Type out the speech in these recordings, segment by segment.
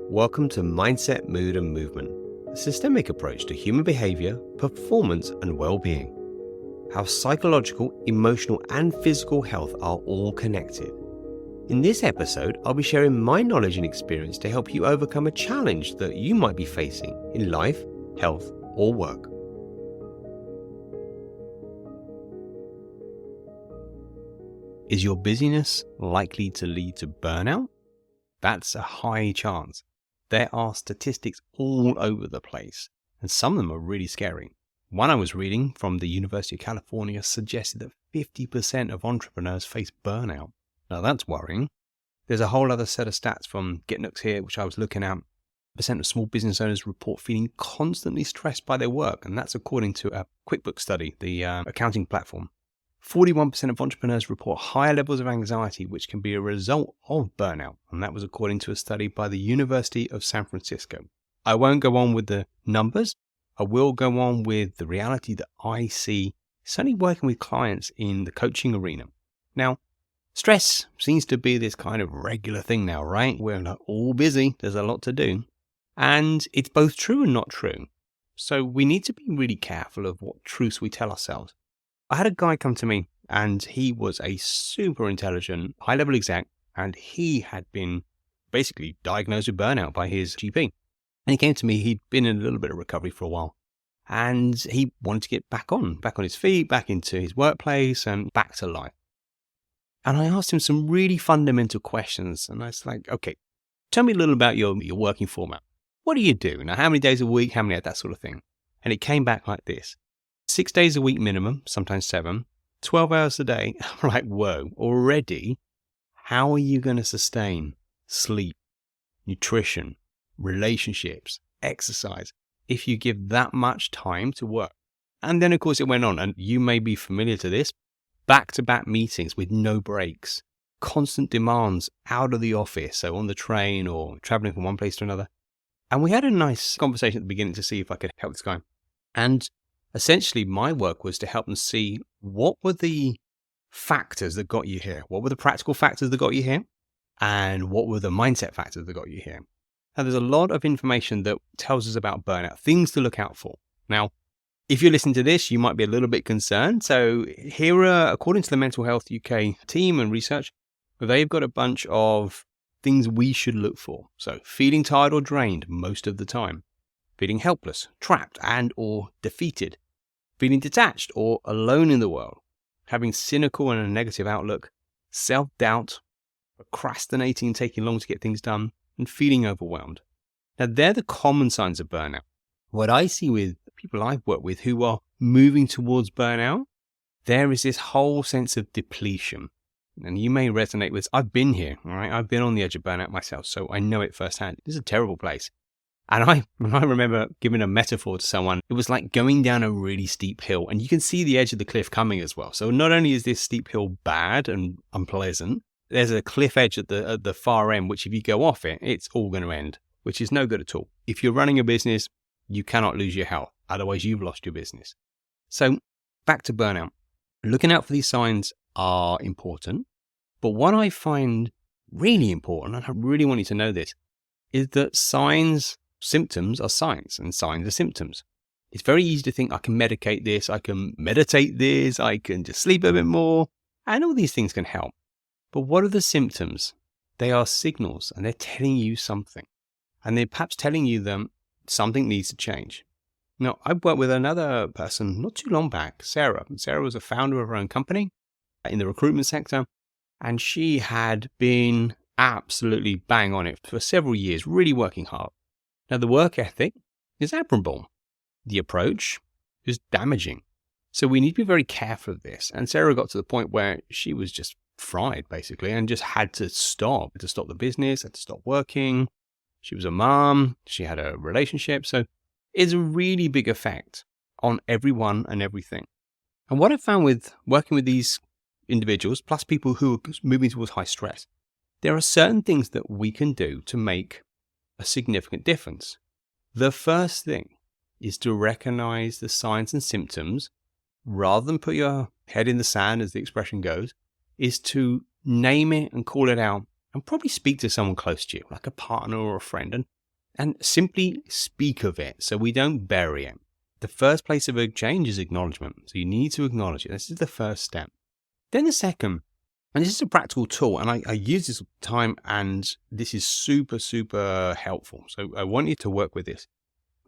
Welcome to Mindset, Mood and Movement, a systemic approach to human behavior, performance and well-being. How psychological, emotional and physical health are all connected. In this episode, I'll be sharing my knowledge and experience to help you overcome a challenge that you might be facing in life, health or work. Is your busyness likely to lead to burnout? That's a high chance. There are statistics all over the place, and some of them are really scary. One I was reading from the University of California suggested that 50% of entrepreneurs face burnout. Now that's worrying. There's a whole other set of stats from GetNooks here, which I was looking at. Percent of small business owners report feeling constantly stressed by their work, and that's according to a QuickBooks study, the accounting platform. 41% of entrepreneurs report higher levels of anxiety, which can be a result of burnout, and that was according to a study by the University of San Francisco. I won't go on with the numbers. I will go on with the reality that I see, certainly working with clients in the coaching arena. Now, stress seems to be this kind of regular thing now, right? We're all busy. There's a lot to do. And it's both true and not true. So we need to be really careful of what truths we tell ourselves. I had a guy come to me and he was a super intelligent, high-level exec, and he had been basically diagnosed with burnout by his GP. And he came to me, he'd been in a little bit of recovery for a while, and he wanted to get back on his feet, back into his workplace and back to life. And I asked him some really fundamental questions, and I was like, okay, tell me a little about your working format. What do you do? Now, how many days a week, how many, that sort of thing. And it came back like this. 6 days a week minimum, sometimes 7, 12 hours a day. I'm like, whoa, already? How are you going to sustain sleep, nutrition, relationships, exercise, if you give that much time to work? And then, of course, it went on, and you may be familiar to this, back-to-back meetings with no breaks, constant demands out of the office, so on the train or traveling from one place to another. And we had a nice conversation at the beginning to see if I could help this guy. And essentially, my work was to help them see what were the factors that got you here. What were the practical factors that got you here? And what were the mindset factors that got you here? Now, there's a lot of information that tells us about burnout, things to look out for. Now, if you're listening to this, you might be a little bit concerned. So here are, according to the Mental Health UK team and research, they've got a bunch of things we should look for. So feeling tired or drained most of the time, feeling helpless, trapped and or defeated, feeling detached or alone in the world, having cynical and a negative outlook, self-doubt, procrastinating, taking long to get things done, and feeling overwhelmed. Now, they're the common signs of burnout. What I see with people I've worked with who are moving towards burnout, there is this whole sense of depletion. And you may resonate with, I've been here, all right? I've been on the edge of burnout myself, so I know it firsthand. This is a terrible place. And I remember giving a metaphor to someone. It was like going down a really steep hill, and you can see the edge of the cliff coming as well. So not only is this steep hill bad and unpleasant, there's a cliff edge at the far end, which if you go off it, it's all going to end, which is no good at all. If you're running a business, you cannot lose your health. Otherwise, you've lost your business. So back to burnout. Looking out for these signs are important. But what I find really important, and I really want you to know this, is that symptoms are signs and signs are symptoms. It's very easy to think I can medicate this, I can meditate this, I can just sleep a bit more, and all these things can help. But what are the symptoms? They are signals, and they're telling you something. And they're perhaps telling you that something needs to change. Now, I worked with another person not too long back, Sarah. Sarah was a founder of her own company in the recruitment sector, and she had been absolutely bang on it for several years, really working hard. Now, the work ethic is admirable. The approach is damaging. So we need to be very careful of this. And Sarah got to the point where she was just fried, basically, and just had to stop the business, had to stop working. She was a mom. She had a relationship. So it's a really big effect on everyone and everything. And what I found with working with these individuals, plus people who are moving towards high stress, there are certain things that we can do to make a significant difference. The first thing is to recognize the signs and symptoms rather than put your head in the sand, as the expression goes, is to name it and call it out and probably speak to someone close to you, like a partner or a friend, and and simply speak of it so we don't bury it. The first place of a change is acknowledgement. So you need to acknowledge it. This is the first step. Then the second, and this is a practical tool, and I use this all the time, and this is super, super helpful. So I want you to work with this.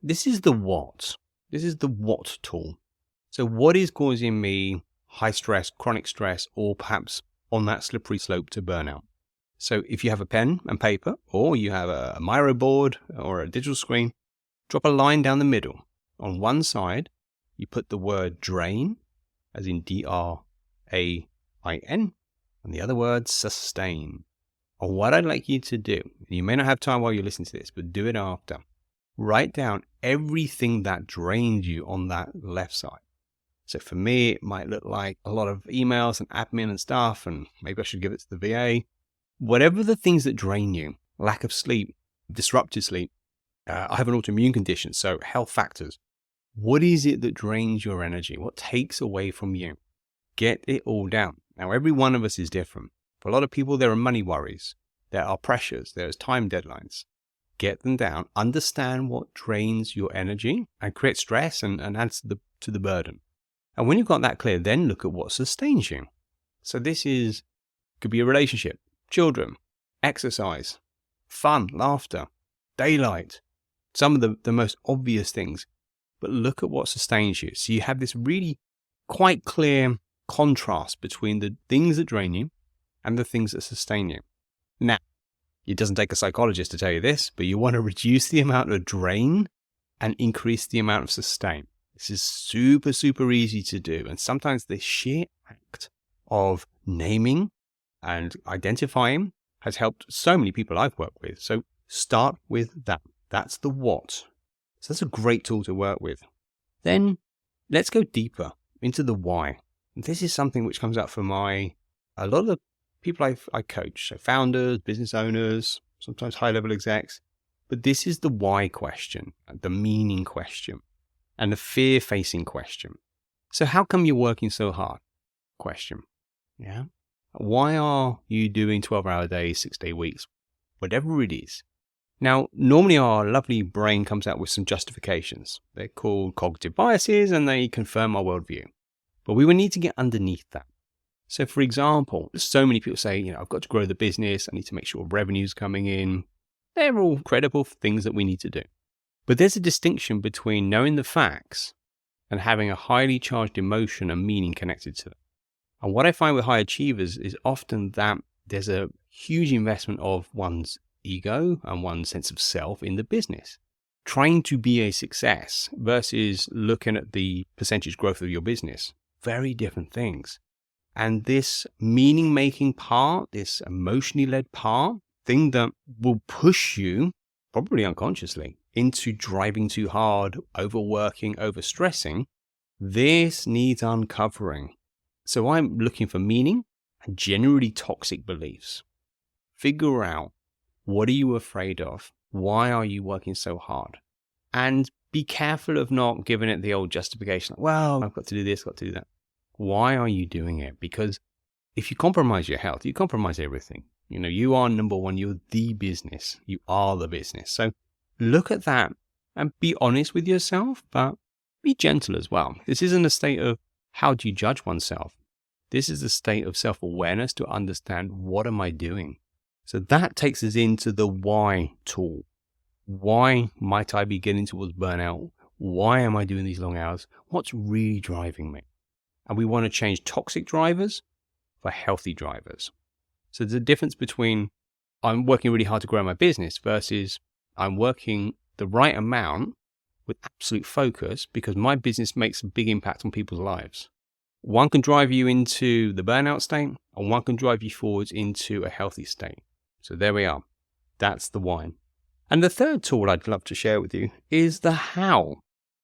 This is the what. This is the what tool. So what is causing me high stress, chronic stress, or perhaps on that slippery slope to burnout? So if you have a pen and paper, or you have a Miro board or a digital screen, drop a line down the middle. On one side, you put the word drain, as in DRAIN, and the other word sustain. And what I'd like you to do, you may not have time while you listen to this, but do it after. Write down everything that drained you on that left side. So for me, it might look like a lot of emails and admin and stuff, and maybe I should give it to the VA. Whatever the things that drain you, lack of sleep, disrupted sleep, I have an autoimmune condition, so health factors. What is it that drains your energy? What takes away from you? Get it all down. Now, every one of us is different. For a lot of people, there are money worries. There are pressures. There's time deadlines. Get them down. Understand what drains your energy and create stress and adds to the burden. And when you've got that clear, then look at what sustains you. So this could be a relationship, children, exercise, fun, laughter, daylight, some of the most obvious things. But look at what sustains you. So you have this really quite clear contrast between the things that drain you and the things that sustain you. Now, it doesn't take a psychologist to tell you this, but you want to reduce the amount of drain and increase the amount of sustain. This is super, super easy to do. And sometimes the sheer act of naming and identifying has helped so many people I've worked with. So start with that. That's the what. So that's a great tool to work with. Then let's go deeper into the why. This is something which comes up for a lot of the people I coach. So founders, business owners, sometimes high-level execs. But this is the why question, the meaning question, and the fear-facing question. So how come you're working so hard? Question. Yeah. Why are you doing 12-hour days, 6-day weeks? Whatever it is. Now, normally our lovely brain comes out with some justifications. They're called cognitive biases and they confirm our worldview. But we will need to get underneath that. So for example, so many people say, I've got to grow the business. I need to make sure revenue's coming in. They're all credible things that we need to do. But there's a distinction between knowing the facts and having a highly charged emotion and meaning connected to them. And what I find with high achievers is often that there's a huge investment of one's ego and one's sense of self in the business. Trying to be a success versus looking at the percentage growth of your business. Very different things. And this meaning-making part, this emotionally led part, thing that will push you, probably unconsciously, into driving too hard, overworking, overstressing, this needs uncovering. So I'm looking for meaning and generally toxic beliefs. Figure out, what are you afraid of? Why are you working so hard? And be careful of not giving it the old justification. Well, I've got to do this, got to do that. Why are you doing it? Because if you compromise your health, you compromise everything. You are number one. You're the business. You are the business. So look at that and be honest with yourself, but be gentle as well. This isn't a state of how do you judge oneself. This is a state of self-awareness to understand, what am I doing? So that takes us into the why tool. Why might I be getting towards burnout? Why am I doing these long hours? What's really driving me? And we want to change toxic drivers for healthy drivers. So there's a difference between I'm working really hard to grow my business versus I'm working the right amount with absolute focus because my business makes a big impact on people's lives. One can drive you into the burnout state and one can drive you forwards into a healthy state. So there we are. That's the why. And the third tool I'd love to share with you is the how.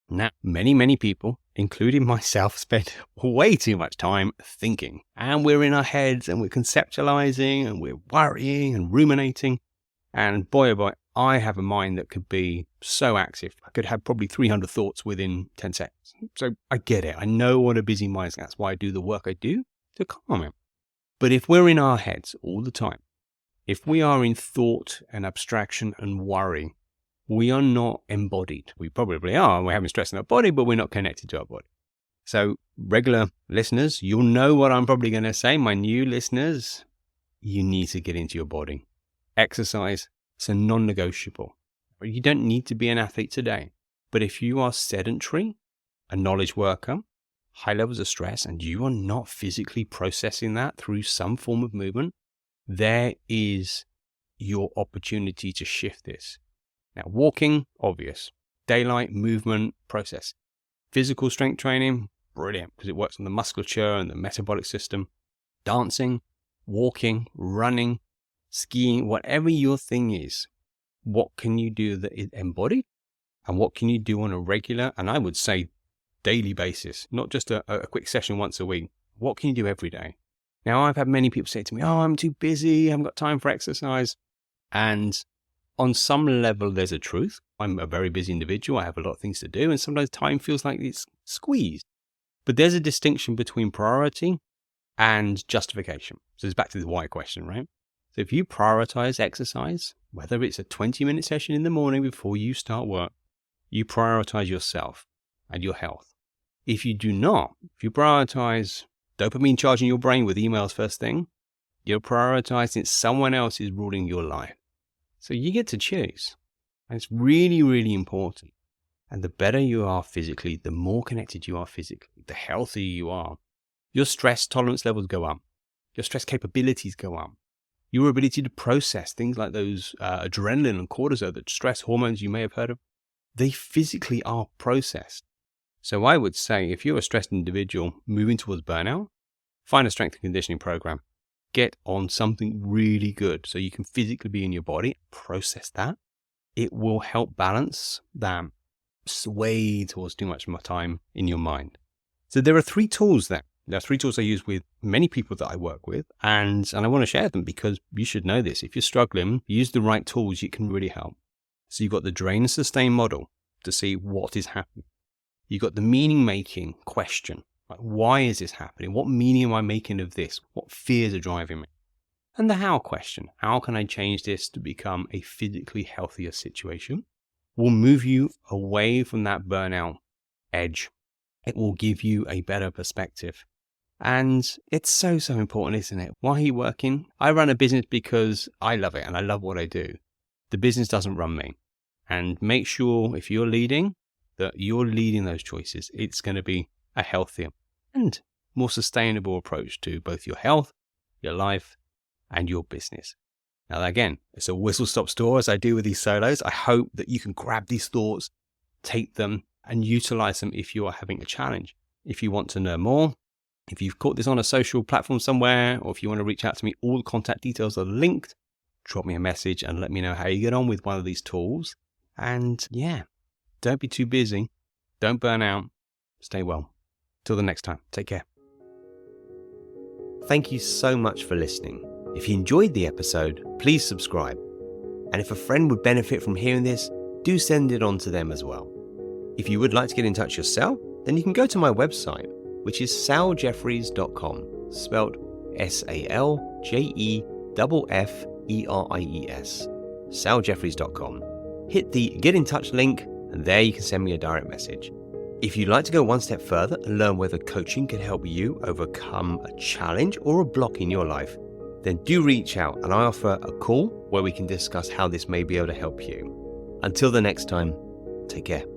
Now, many people, including myself, spend way too much time thinking. And we're in our heads and we're conceptualizing and we're worrying and ruminating. And boy, oh boy, I have a mind that could be so active. I could have probably 300 thoughts within 10 seconds. So I get it. I know what a busy mind is. That's why I do the work I do to calm it. But if we're in our heads all the time, if we are in thought and abstraction and worry, we are not embodied. We probably are, and we're having stress in our body, but we're not connected to our body. So regular listeners, you'll know what I'm probably going to say. My new listeners, you need to get into your body. Exercise, it's a non-negotiable. You don't need to be an athlete today. But if you are sedentary, a knowledge worker, high levels of stress, and you are not physically processing that through some form of movement, there is your opportunity to shift this. Now, walking, obvious. Daylight, movement, process. Physical strength training, brilliant, because it works on the musculature and the metabolic system. Dancing, walking, running, skiing, whatever your thing is, what can you do that is embodied? And what can you do on a regular, and I would say daily basis, not just a quick session once a week. What can you do every day? Now, I've had many people say to me, oh, I'm too busy, I haven't got time for exercise. And on some level, there's a truth. I'm a very busy individual. I have a lot of things to do. And sometimes time feels like it's squeezed. But there's a distinction between priority and justification. So it's back to the why question, right? So if you prioritize exercise, whether it's a 20-minute session in the morning before you start work, you prioritize yourself and your health. If you do not, if you prioritize dopamine charging your brain with emails first thing, you're prioritizing someone else is ruling your life. So you get to choose. And it's really, really important. And the better you are physically, the more connected you are physically, the healthier you are. Your stress tolerance levels go up. Your stress capabilities go up. Your ability to process things like those adrenaline and cortisol, the stress hormones you may have heard of, they physically are processed. So I would say if you're a stressed individual moving towards burnout, find a strength and conditioning program. Get on something really good so you can physically be in your body, process that. It will help balance that sway towards too much time in your mind. So there are 3 tools there. There are 3 tools I use with many people that I work with, and I want to share them because you should know this. If you're struggling, use the right tools, it can really help. So you've got the drain and sustain model to see what is happening. You've got the meaning-making question. Like, why is this happening? What meaning am I making of this? What fears are driving me? And the how question. How can I change this to become a physically healthier situation? Will move you away from that burnout edge. It will give you a better perspective. And it's so important, isn't it? Why are you working? I run a business because I love it and I love what I do. The business doesn't run me. And make sure if you're leading, that you're leading those choices. It's going to be a healthier and more sustainable approach to both your health, your life, and your business. Now, again, it's a whistle-stop tour as I do with these solos. I hope that you can grab these thoughts, take them, and utilize them if you are having a challenge. If you want to know more, if you've caught this on a social platform somewhere, or if you want to reach out to me, all the contact details are linked. Drop me a message and let me know how you get on with one of these tools. And yeah, don't be too busy. Don't burn out. Stay well. Till the next time, take care. Thank you so much for listening. If you enjoyed the episode, please subscribe. And if a friend would benefit from hearing this, do send it on to them as well. If you would like to get in touch yourself, then you can go to my website, which is saljeffreys.com, spelled SALJEFFERIES, saljeffreys.com. Hit the Get in Touch link, and there you can send me a direct message. If you'd like to go one step further and learn whether coaching can help you overcome a challenge or a block in your life, then do reach out and I offer a call where we can discuss how this may be able to help you. Until the next time, take care.